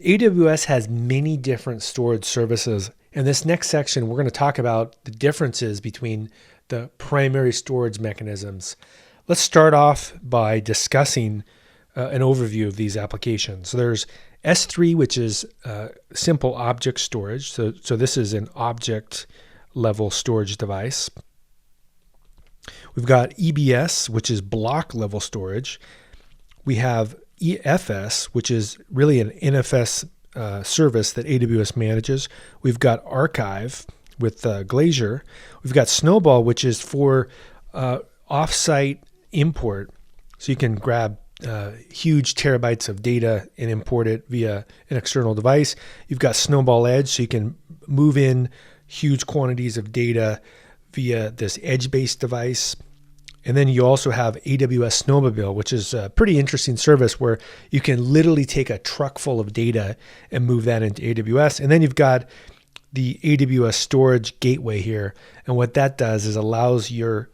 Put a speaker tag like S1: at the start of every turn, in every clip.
S1: AWS has many different storage services. In this next section, we're going to talk about the differences between the primary storage mechanisms. Let's start off by discussing an overview of these applications. So there's S3, which is simple object storage. So this is an object level storage device. We've got EBS, which is block level storage. We have EFS, which is really an NFS service that AWS manages. We've got Archive with GLACIER. We've got Snowball, which is for offsite import. So you can grab huge terabytes of data and import it via an external device. You've got Snowball Edge, so you can move in huge quantities of data via this edge-based device. And then you also have AWS Snowmobile, which is a pretty interesting service where you can literally take a truck full of data and move that into AWS. And then you've got the AWS Storage Gateway here. And what that does is allows your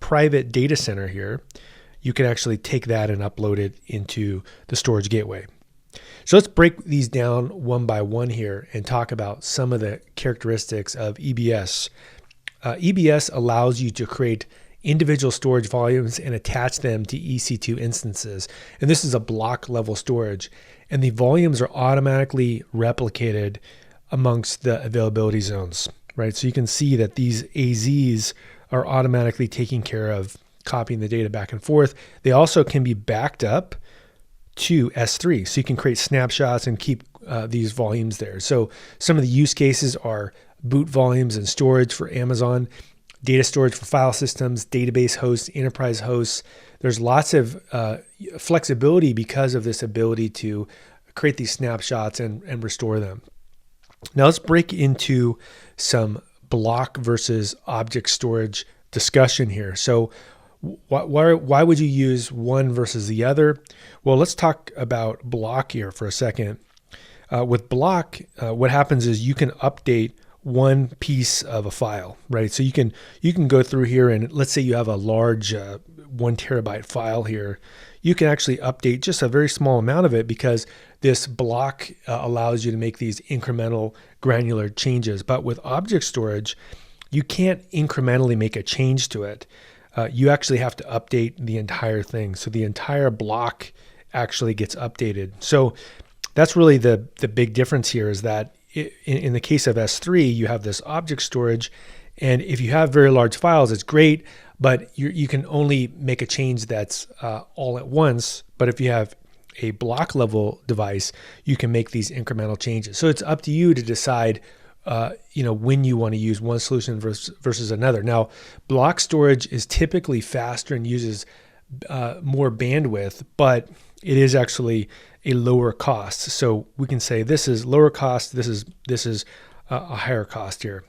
S1: private data center here, you can actually take that and upload it into the Storage Gateway. So let's break these down one by one here and talk about some of the characteristics of EBS. EBS allows you to create individual storage volumes and attach them to EC2 instances. And this is a block level storage. And the volumes are automatically replicated amongst the availability zones, right? So you can see that these AZs are automatically taking care of copying the data back and forth. They also can be backed up to S3. So you can create snapshots and keep these volumes there. So some of the use cases are boot volumes and storage for Amazon, data storage for file systems, database hosts, enterprise hosts. There's lots of flexibility because of this ability to create these snapshots and restore them. Now let's break into some block versus object storage discussion here. So why would you use one versus the other? Well, let's talk about block here for a second. With block, what happens is you can update one piece of a file, right? So you can go through here and let's say you have a large 1 terabyte file here. You can actually update just a very small amount of it because this block allows you to make these incremental granular changes. But with object storage, you can't incrementally make a change to it. You actually have to update the entire thing. So the entire block actually gets updated. So that's really the big difference here is that in the case of S3, you have this object storage. And if you have very large files, it's great, but you can only make a change that's all at once. But if you have a block level device, you can make these incremental changes. So it's up to you to decide when you want to use one solution versus another. Now, block storage is typically faster and uses more bandwidth, but it is actually a lower cost. So we can say this is lower cost, this is a higher cost here.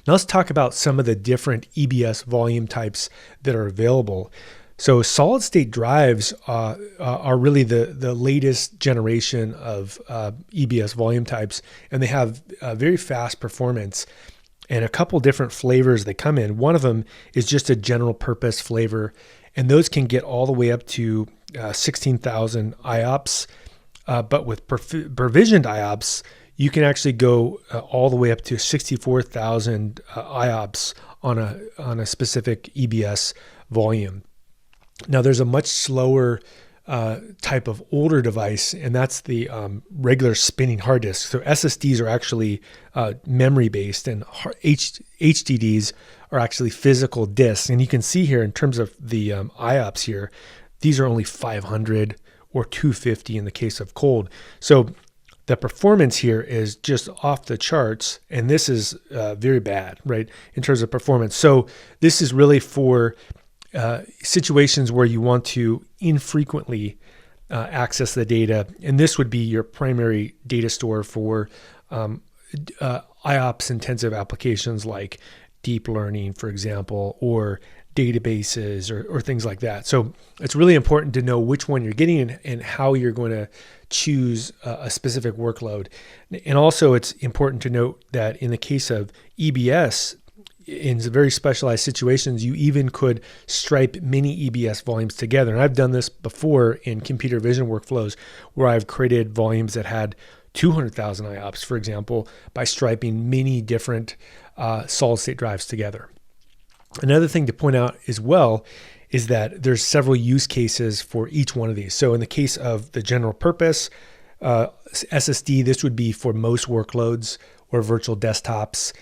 S1: Now let's talk about some of the different EBS volume types that are available. So solid state drives are really the latest generation of EBS volume types, and they have very fast performance and a couple different flavors they come in. One of them is just a general purpose flavor, and those can get all the way up to 16,000 IOPS. But with provisioned IOPS, you can actually go all the way up to 64,000 IOPS on a specific EBS volume. Now there's a much slower type of older device, and that's the regular spinning hard disk. So SSDs are actually memory based, and HDDs are actually physical disks. And you can see here in terms of the IOPS here, these are only 500 or 250 in the case of cold. So the performance here is just off the charts, and this is very bad, right, in terms of performance. So this is really for situations where you want to infrequently access the data, and this would be your primary data store for IOPS intensive applications like deep learning, for example, or databases or things like that. So it's really important to know which one you're getting and how you're going to choose a specific workload. And also it's important to note that in the case of EBS, in very specialized situations, you even could stripe many EBS volumes together. And I've done this before in computer vision workflows where I've created volumes that had 200,000 IOPS, for example, by striping many different solid state drives together. Another thing to point out as well is that there's several use cases for each one of these. So in the case of the general purpose SSD, this would be for most workloads or virtual desktops,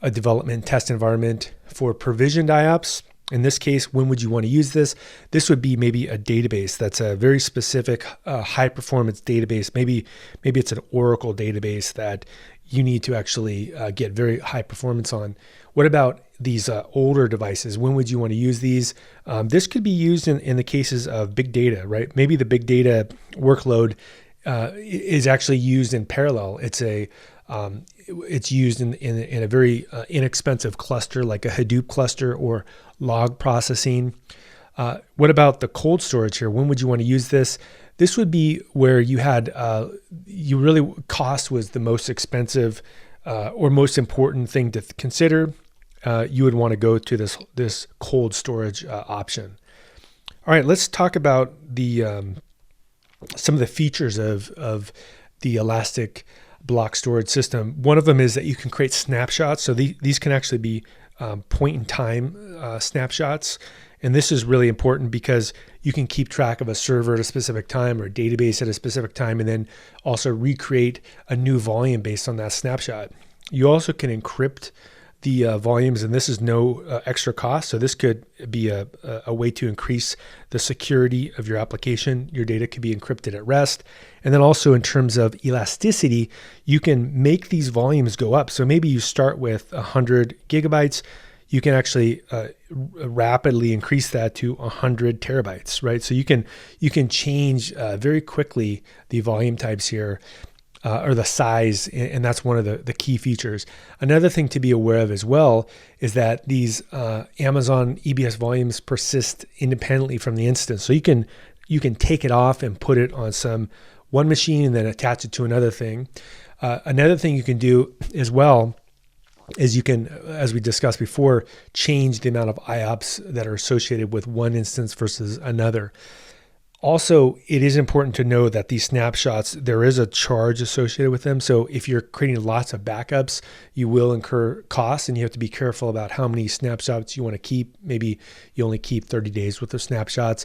S1: a development test environment. For provisioned IOPS, in this case, when would you want to use this? This would be maybe a database that's a very specific high performance database. Maybe it's an Oracle database that you need to actually get very high performance on. What about these older devices? When would you want to use these? This could be used in the cases of big data, right? Maybe the big data workload is actually used in parallel. It's used in a very inexpensive cluster like a Hadoop cluster or log processing. What about the cold storage here? When would you want to use this? This would be where you had cost was the most expensive or most important thing to consider. You would want to go to this cold storage option. All right, let's talk about some of the features of the Elastic Block Storage System. One of them is that you can create snapshots. So these can actually be point in time snapshots. And this is really important because you can keep track of a server at a specific time or a database at a specific time, and then also recreate a new volume based on that snapshot. You also can encrypt the volumes, and this is no extra cost. So this could be a way to increase the security of your application. Your data could be encrypted at rest. And then also in terms of elasticity, you can make these volumes go up. So maybe you start with 100 gigabytes. You can actually rapidly increase that to 100 terabytes, right? So you can change very quickly the volume types here. Or the size, and that's one of the key features. Another thing to be aware of as well is that these Amazon EBS volumes persist independently from the instance. So you can take it off and put it on one machine and then attach it to another thing. Another thing you can do as well is you can, as we discussed before, change the amount of IOPS that are associated with one instance versus another. Also, it is important to know that these snapshots, there is a charge associated with them. So if you're creating lots of backups, you will incur costs, and you have to be careful about how many snapshots you want to keep. Maybe you only keep 30 days worth of snapshots.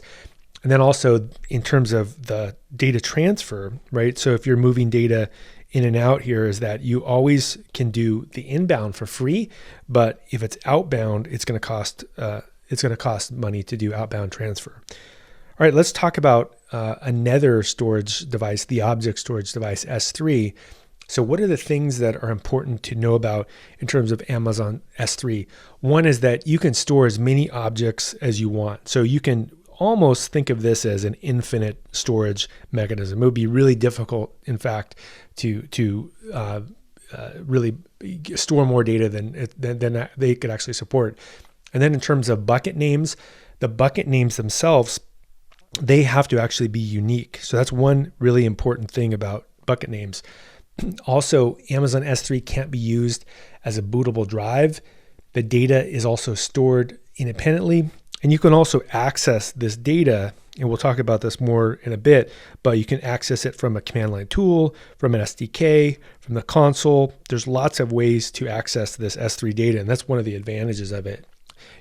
S1: And then also in terms of the data transfer, right? So if you're moving data in and out here, is that you always can do the inbound for free, but if it's outbound, it's going to cost money to do outbound transfer. All right, let's talk about another storage device, the object storage device, S3. So what are the things that are important to know about in terms of Amazon S3? One is that you can store as many objects as you want. So you can almost think of this as an infinite storage mechanism. It would be really difficult, in fact, to really store more data than they could actually support. And then in terms of bucket names, the bucket names themselves, they have to actually be unique. So that's one really important thing about bucket names. Also, Amazon S3 can't be used as a bootable drive. The data is also stored independently, and you can also access this data, and we'll talk about this more in a bit, but you can access it from a command line tool, from an SDK, from the console. There's lots of ways to access this S3 data, and that's one of the advantages of it.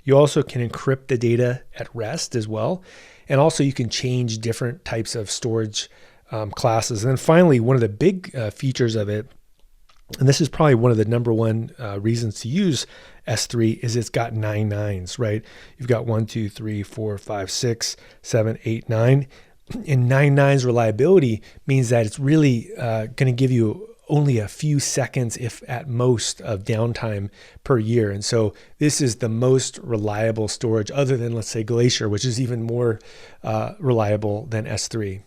S1: You also can encrypt the data at rest as well. And also you can change different types of storage classes. And then finally, one of the big features of it, and this is probably one of the number one reasons to use S3, is it's got 9 nines, right? You've got 1, 2, 3, 4, 5, 6, 7, 8, 9. And 9 nines reliability means that it's really going to give you only a few seconds, if at most, of downtime per year. And so this is the most reliable storage other than, let's say, GLACIER, which is even more reliable than S3.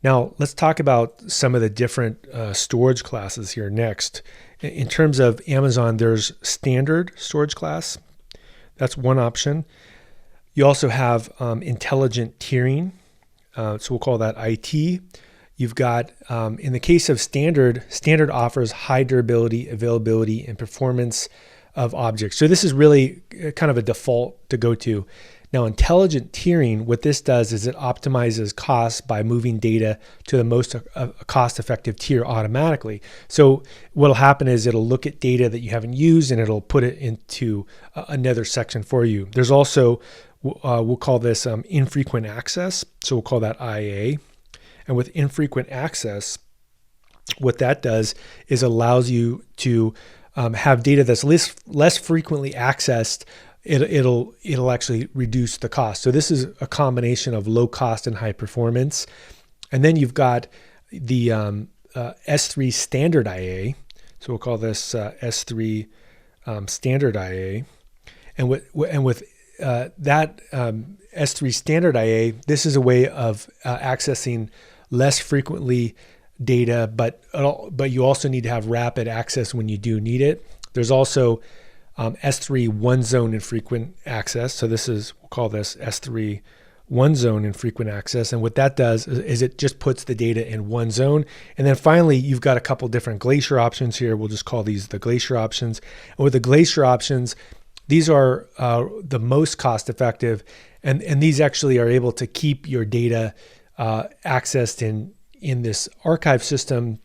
S1: Now, let's talk about some of the different storage classes here next. In terms of Amazon, there's standard storage class. That's one option. You also have intelligent tiering. So we'll call that IT. You've got, in the case of standard offers high durability, availability, and performance. of objects. So this is really kind of a default to go to. Now, intelligent tiering, what this does is it optimizes costs by moving data to the most cost-effective tier automatically. So what'll happen is it'll look at data that you haven't used and it'll put it into another section for you. There's also, we'll call this infrequent access. So we'll call that IA. And with infrequent access, what that does is allows you to have data that's less frequently accessed. It'll actually reduce the cost. So this is a combination of low cost and high performance. And then you've got the S3 standard IA. So we'll call this S3 standard IA. And with that S3 standard IA, this is a way of accessing less frequently data, but you also need to have rapid access when you do need it. There's also S3 one zone infrequent access. So we'll call this S3 one zone infrequent access. And what that does is it just puts the data in one zone. And then finally, you've got a couple different GLACIER options here. We'll just call these the GLACIER options. And with the GLACIER options, these are the most cost effective. And these actually are able to keep your data accessed in this archive system,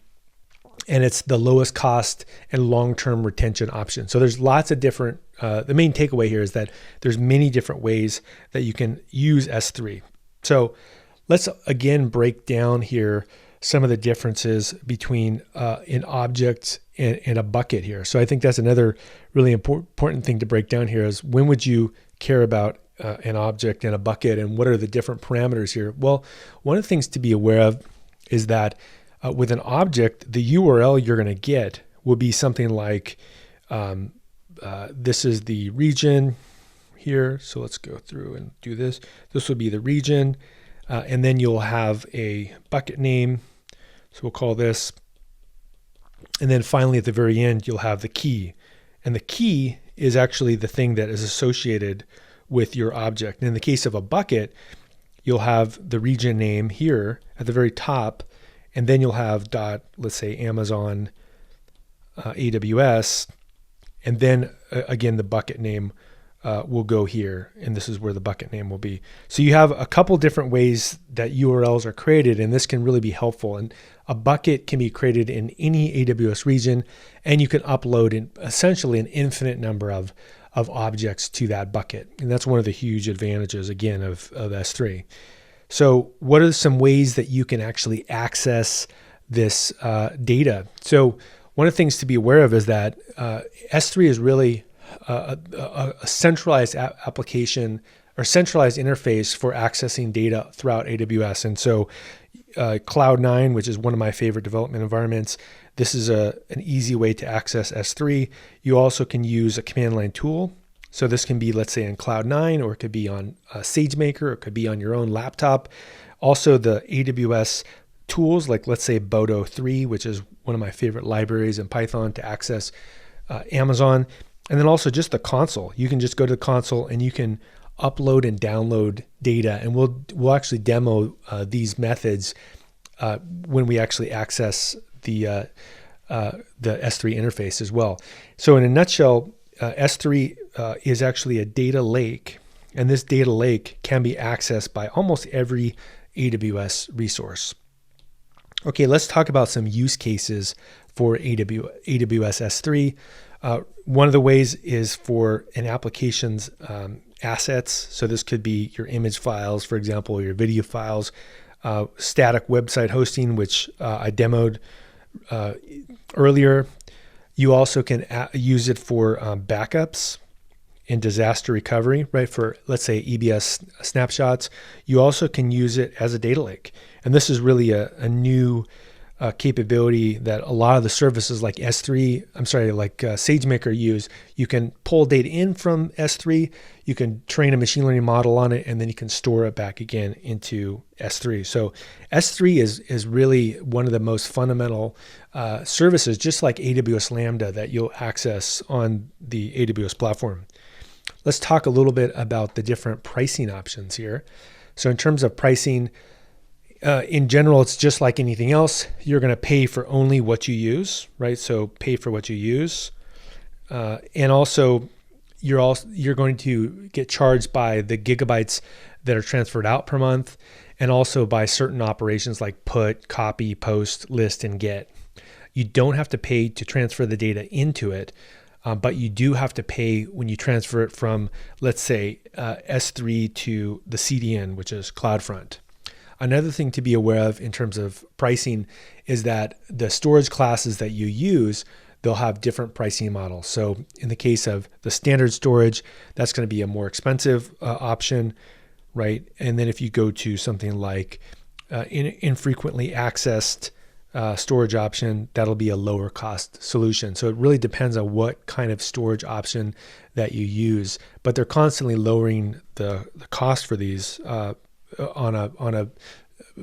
S1: and it's the lowest cost and long-term retention option. So there's lots of different, the main takeaway here is that there's many different ways that you can use S3. So let's again break down here some of the differences between an object and a bucket here. So I think that's another really important thing to break down here is when would you care about an object and a bucket, and what are the different parameters here? Well, one of the things to be aware of is that with an object, the URL you're going to get will be something like, this is the region here. So let's go through and do this. This will be the region, and then you'll have a bucket name. So we'll call this, and then finally at the very end, you'll have the key. And the key is actually the thing that is associated with your object. And in the case of a bucket, you'll have the region name here at the very top, and then you'll have let's say Amazon AWS, and then again the bucket name will go here, and this is where the bucket name will be. So you have a couple different ways that URLs are created, and this can really be helpful. And a bucket can be created in any AWS region, and you can upload essentially an infinite number of objects to that bucket. And that's one of the huge advantages, again, of S3. So what are some ways that you can actually access this data? So one of the things to be aware of is that S3 is really a centralized application or centralized interface for accessing data throughout AWS. And so Cloud9, which is one of my favorite development environments, this is an easy way to access S3. You also can use a command line tool. So this can be, let's say, on Cloud9, or it could be on SageMaker, or it could be on your own laptop. Also, the AWS tools, like let's say Bodo 3, which is one of my favorite libraries in Python to access Amazon. And then also just the console. You can just go to the console and you can upload and download data. And we'll actually demo these methods when we actually access the S3 interface as well. So in a nutshell, S3 is actually a data lake, and this data lake can be accessed by almost every AWS resource. Okay, let's talk about some use cases for AWS S3. One of the ways is for an application's assets. So this could be your image files, for example, your video files, static website hosting, which I demoed earlier. You also can use it for backups and disaster recovery, right? For, let's say, EBS snapshots. You also can use it as a data lake. And this is really a new capability that a lot of the services like SageMaker use. You can pull data in from S3, you can train a machine learning model on it, and then you can store it back again into S3. So S3 is really one of the most fundamental services, just like AWS Lambda, that you'll access on the AWS platform. Let's talk a little bit about the different pricing options here. So in terms of pricing, in general, it's just like anything else. You're going to pay for only what you use, right? So pay for what you use. And also you're going to get charged by the gigabytes that are transferred out per month, and also by certain operations like put, copy, post, list, and get. You don't have to pay to transfer the data into it, but you do have to pay when you transfer it from, let's say, S3 to the CDN, which is CloudFront. Another thing to be aware of in terms of pricing is that the storage classes that you use, they'll have different pricing models. So in the case of the standard storage, that's going to be a more expensive option, right? And then if you go to something like infrequently accessed storage option, that'll be a lower cost solution. So it really depends on what kind of storage option that you use, but they're constantly lowering the cost for these on a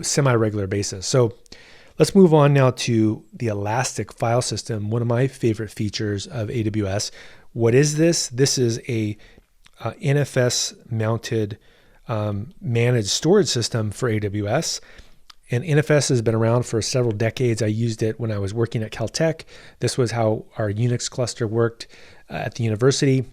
S1: semi-regular basis. So let's move on now to the Elastic File System, one of my favorite features of AWS. What is this? This is a NFS mounted managed storage system for AWS. And NFS has been around for several decades. I used it when I was working at Caltech. This was how our Unix cluster worked at the university.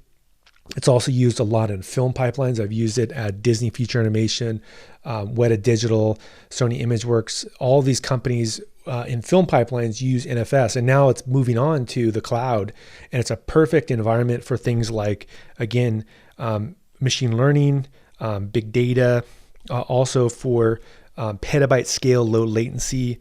S1: It's also used a lot in film pipelines. I've used it at Disney Feature Animation, Weta Digital, Sony ImageWorks. All these companies in film pipelines use NFS, and now it's moving on to the cloud. And it's a perfect environment for things like, again, machine learning, big data, also for petabyte scale, low latency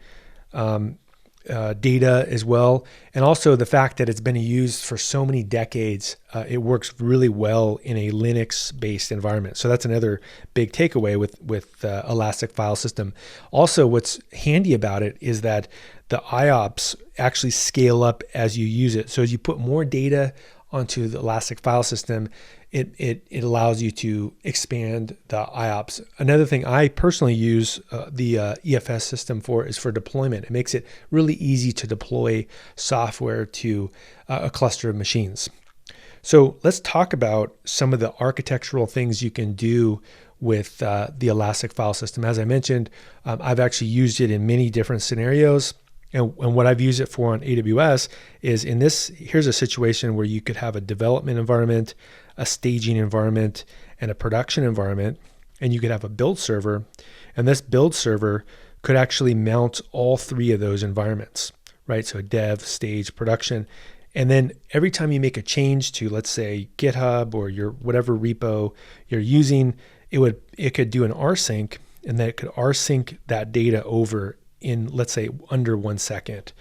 S1: data as well. And also the fact that it's been used for so many decades, it works really well in a Linux-based environment. So that's another big takeaway with Elastic File System. Also, what's handy about it is that the IOPS actually scale up as you use it. So as you put more data onto the Elastic File System, it allows you to expand the IOPS. Another thing I personally use the EFS system for is for deployment. It makes it really easy to deploy software to a cluster of machines. So let's talk about some of the architectural things you can do with the Elastic File System. As I mentioned, I've actually used it in many different scenarios. And what I've used it for on AWS is here's a situation where you could have a development environment, a staging environment, and a production environment, and you could have a build server. And this build server could actually mount all three of those environments, right? So dev, stage, production. And then every time you make a change to, let's say, GitHub or your whatever repo you're using, it could do an rsync, and then it could rsync that data over in, let's say, under 1 second.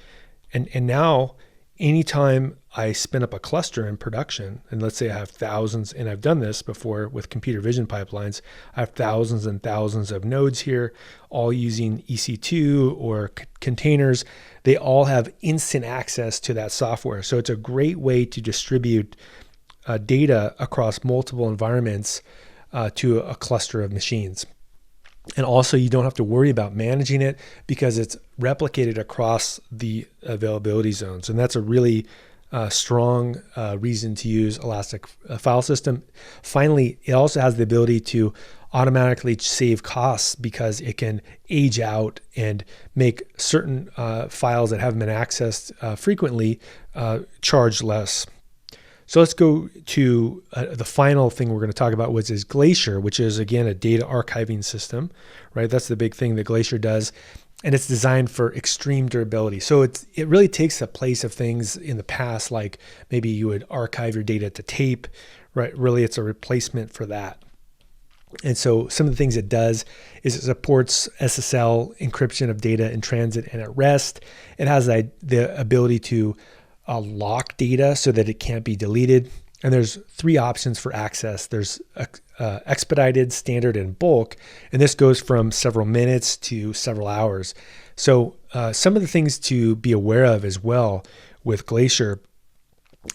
S1: And now anytime I spin up a cluster in production, and let's say I have thousands, and I've done this before with computer vision pipelines, I have thousands and thousands of nodes here, all using EC2 or containers. They all have instant access to that software. So it's a great way to distribute data across multiple environments to a cluster of machines. And also, you don't have to worry about managing it because it's replicated across the availability zones. And that's a really strong reason to use Elastic File System. Finally, it also has the ability to automatically save costs because it can age out and make certain files that haven't been accessed frequently charge less. So let's go to the final thing we're going to talk about, which is GLACIER, which is, again, a data archiving system, right? That's the big thing that GLACIER does. And it's designed for extreme durability. So it really takes the place of things in the past, like maybe you would archive your data to tape, right? Really, it's a replacement for that. And so some of the things it does is it supports SSL encryption of data in transit and at rest. It has the ability to lock data so that it can't be deleted. And there's three options for access. There's expedited, standard, and bulk. And this goes from several minutes to several hours. So some of the things to be aware of as well with GLACIER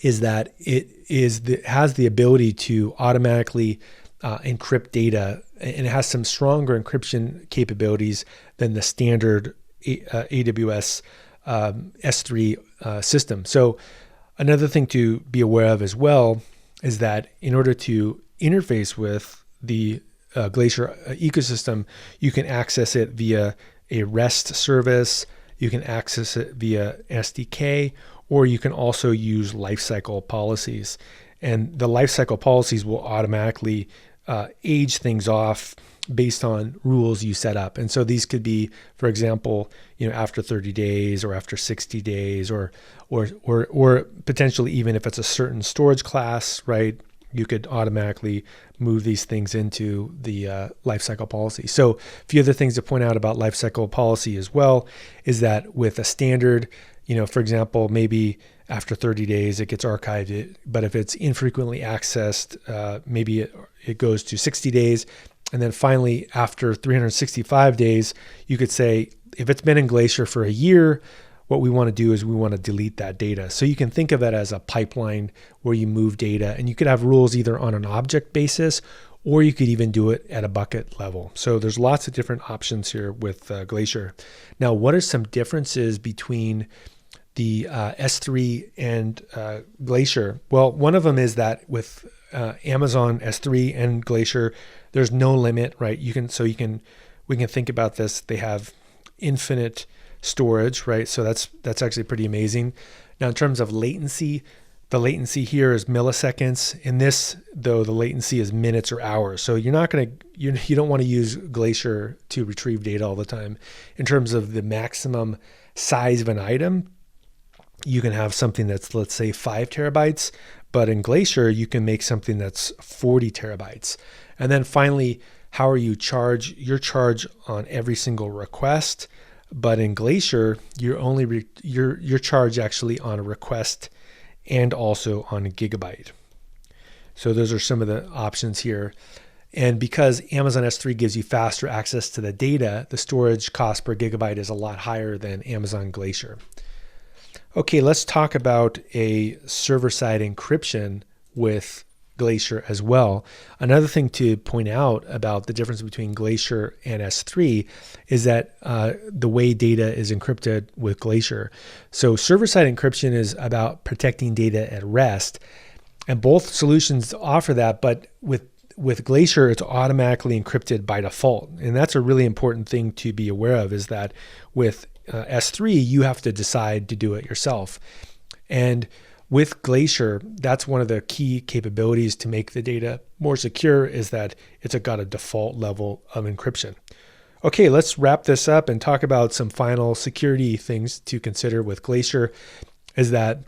S1: is that it has the ability to automatically encrypt data, and it has some stronger encryption capabilities than the standard AWS S3 system. So another thing to be aware of as well is that in order to interface with the GLACIER ecosystem, you can access it via a REST service. You can access it via SDK, or you can also use lifecycle policies. And the lifecycle policies will automatically age things off based on rules you set up. And so these could be, for example, after 30 days or after 60 days, or potentially even if it's a certain storage class, right? You could automatically move these things into the lifecycle policy. So a few other things to point out about lifecycle policy as well is that with a standard, for example, maybe after 30 days it gets archived, but if it's infrequently accessed, maybe it goes to 60 days. And then finally, after 365 days, you could say, if it's been in Glacier for a year, what we want to do is we want to delete that data. So you can think of it as a pipeline where you move data, and you could have rules either on an object basis, or you could even do it at a bucket level. So there's lots of different options here with Glacier. Now, what are some differences between the S3 and Glacier? Well, one of them is that with Amazon S3 and Glacier, there's no limit, right? We can think about this. They have infinite storage, right? So that's actually pretty amazing. Now, in terms of latency, the latency here is milliseconds. In this, though, the latency is minutes or hours. So you don't want to use Glacier to retrieve data all the time. In terms of the maximum size of an item, you can have something that's, let's say, 5 terabytes, but in Glacier, you can make something that's 40 terabytes. And then finally, how are you charged? You're charged on every single request, but in Glacier, you're charged actually on a request and also on a gigabyte. So those are some of the options here. And because Amazon S3 gives you faster access to the data, the storage cost per gigabyte is a lot higher than Amazon Glacier. Okay, let's talk about a server-side encryption with Glacier as well. Another thing to point out about the difference between Glacier and S3 is that the way data is encrypted with Glacier. So server-side encryption is about protecting data at rest, and both solutions offer that, but with Glacier, it's automatically encrypted by default. And that's a really important thing to be aware of, is that with S3, you have to decide to do it yourself. And with Glacier, that's one of the key capabilities to make the data more secure, is that it's got a default level of encryption. Okay, let's wrap this up and talk about some final security things to consider with Glacier. Is that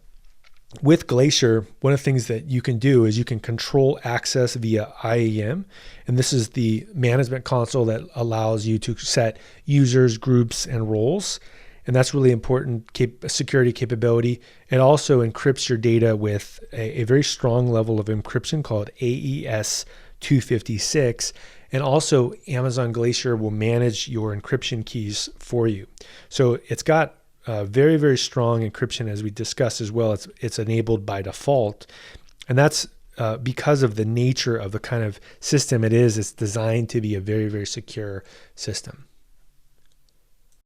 S1: with Glacier, one of the things that you can do is you can control access via IAM. And this is the management console that allows you to set users, groups, and roles. And that's really important security capability. It also encrypts your data with a very strong level of encryption called AES 256. And also Amazon Glacier will manage your encryption keys for you. So it's got very, very strong encryption, as we discussed as well. It's enabled by default. And that's because of the nature of the kind of system it is. It's designed to be a very, very secure system.